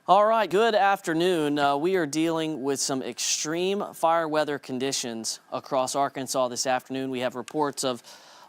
All right, good afternoon. We are dealing with some extreme fire weather conditions across Arkansas this afternoon. We have reports of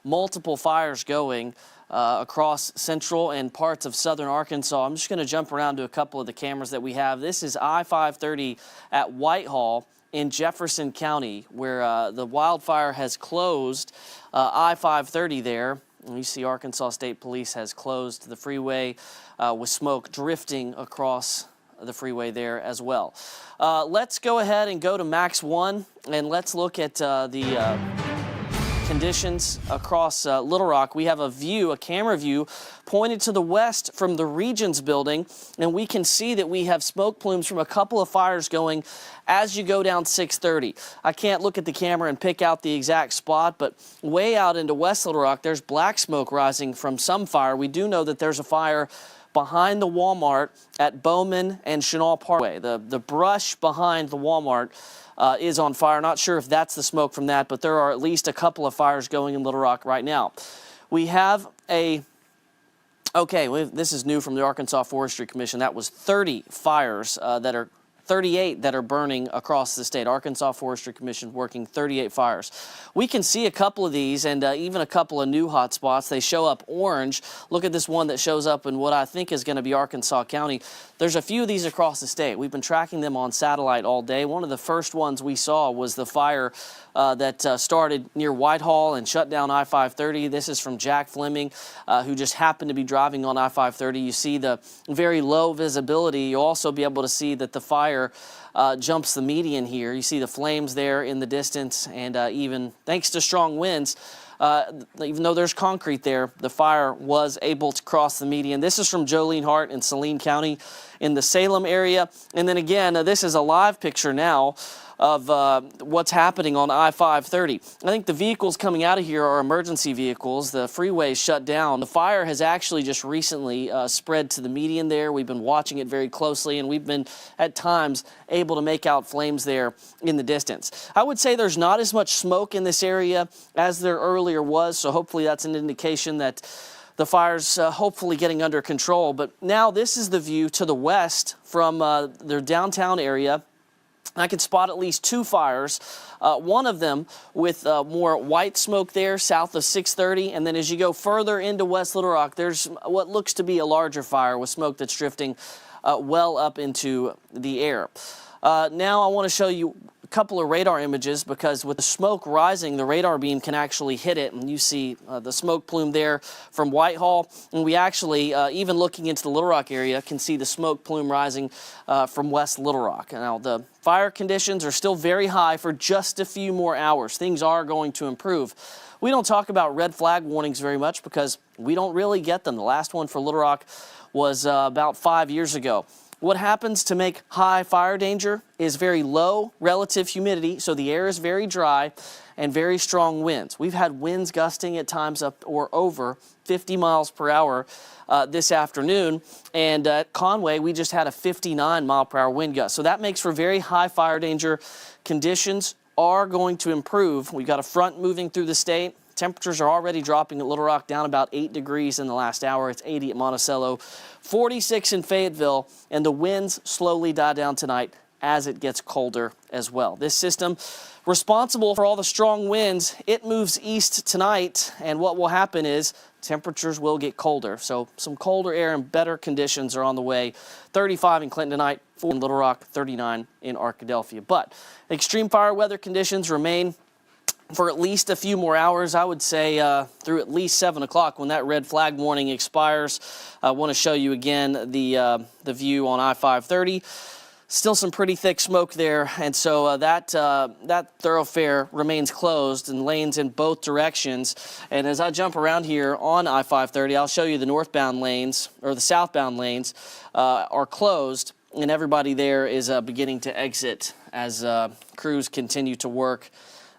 multiple fires going across central and parts of southern Arkansas. I'm just going to jump around to a couple of the cameras that we have. This is I-530 at Whitehall in Jefferson County, where the wildfire has closed I-530 there. And you see Arkansas State Police has closed the freeway with smoke drifting across the freeway there as well. Let's go ahead and go to Max 1 and let's look at the conditions across Little Rock. We have a camera view pointed to the west from the Regions building, and we can see that we have smoke plumes from a couple of fires going as you go down 630. I can't look at the camera and pick out the exact spot, but way out into West Little Rock, there's black smoke rising from some fire. We do know that there's a fire behind the Walmart at Bowman and Chenal Parkway. The brush behind the Walmart is on fire. Not sure if that's the smoke from that, but there are at least a couple of fires going in Little Rock right now. We have this is new from the Arkansas Forestry Commission. That was 38 that are burning across the state. Arkansas Forestry Commission working 38 fires. We can see a couple of these and even a couple of new hot spots. They show up orange. Look at this one that shows up in what I think is going to be Arkansas County. There's a few of these across the state. We've been tracking them on satellite all day. One of the first ones we saw was the fire that started near Whitehall and shut down I-530. This is from Jack Fleming, who just happened to be driving on I-530. You see the very low visibility. You'll also be able to see that the fire jumps the median here. You see the flames there in the distance, and even thanks to strong winds, even though there's concrete there, the fire was able to cross the median. This is from Jolene Hart in Saline County in the Salem area. And then again, this is a live picture now of what's happening on I-530. I think the vehicles coming out of here are emergency vehicles. The freeway is shut down. The fire has actually just recently spread to the median there. We've been watching it very closely, and we've been at times able to make out flames there in the distance. I would say there's not as much smoke in this area as there earlier was, so hopefully that's an indication that the fire's hopefully getting under control. But now this is the view to the west from their downtown area. I can spot at least two fires, one of them with more white smoke there south of 630, and then as you go further into West Little Rock, there's what looks to be a larger fire with smoke that's drifting well up into the air. Now I want to show you a couple of radar images, because with the smoke rising, the radar beam can actually hit it, and you see the smoke plume there from Whitehall, and we actually, even looking into the Little Rock area, can see the smoke plume rising from West Little Rock. Now, the fire conditions are still very high for just a few more hours. Things are going to improve. We don't talk about red flag warnings very much because we don't really get them. The last one for Little Rock was about 5 years ago. What happens to make high fire danger is very low relative humidity, so the air is very dry, and very strong winds. We've had winds gusting at times up or over 50 miles per hour this afternoon, and at Conway we just had a 59 mile per hour wind gust. So that makes for very high fire danger. Conditions are going to improve. We've got a front moving through the state. Temperatures are already dropping at Little Rock, down about 8 degrees in the last hour. It's 80 at Monticello, 46 in Fayetteville, and the winds slowly die down tonight as it gets colder as well. This system responsible for all the strong winds, it moves east tonight, and what will happen is temperatures will get colder. So some colder air and better conditions are on the way. 35 in Clinton tonight, 4 in Little Rock, 39 in Arkadelphia. But extreme fire weather conditions remain for at least a few more hours. I would say through at least 7 o'clock when that red flag warning expires. I want to show you again the view on I-530. Still some pretty thick smoke there, and so that thoroughfare remains closed and lanes in both directions. And as I jump around here on I-530, I'll show you the northbound lanes, or the southbound lanes, are closed, and everybody there is beginning to exit as crews continue to work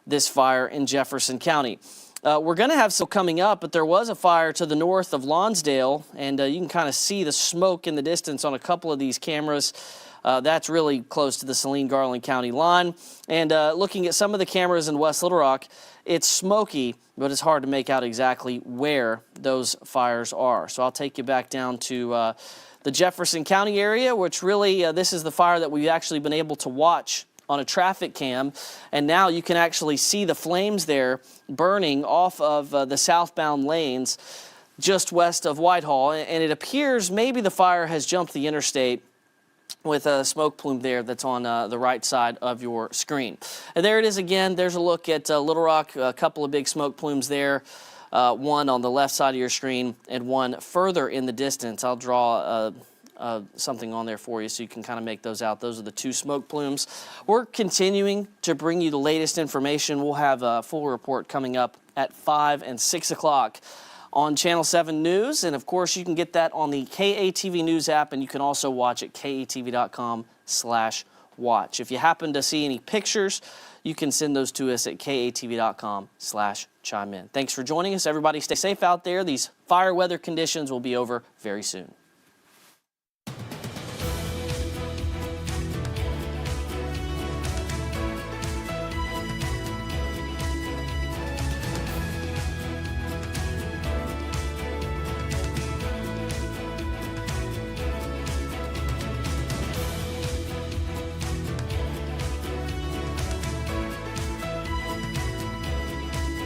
this fire in Jefferson County. We're going to have some coming up, but there was a fire to the north of Lonsdale, and you can kind of see the smoke in the distance on a couple of these cameras. That's really close to the Saline-Garland County line. And looking at some of the cameras in West Little Rock, it's smoky, but it's hard to make out exactly where those fires are. So I'll take you back down to the Jefferson County area, which really, this is the fire that we've actually been able to watch on a traffic cam, and now you can actually see the flames there burning off of the southbound lanes just west of Whitehall, and it appears maybe the fire has jumped the interstate with a smoke plume there that's on the right side of your screen. And there it is again. There's a look at Little Rock, a couple of big smoke plumes there, one on the left side of your screen and one further in the distance. I'll draw something on there for you so you can kind of make those out. Those are the two smoke plumes. We're continuing to bring you the latest information. We'll have a full report coming up at 5 and 6 o'clock on Channel 7 News, and of course you can get that on the KATV News app, and you can also watch at katv.com/watch. If you happen to see any pictures, you can send those to us at katv.com/chime in. Thanks for joining us, everybody. Stay safe out there. These fire weather conditions will be over very soon.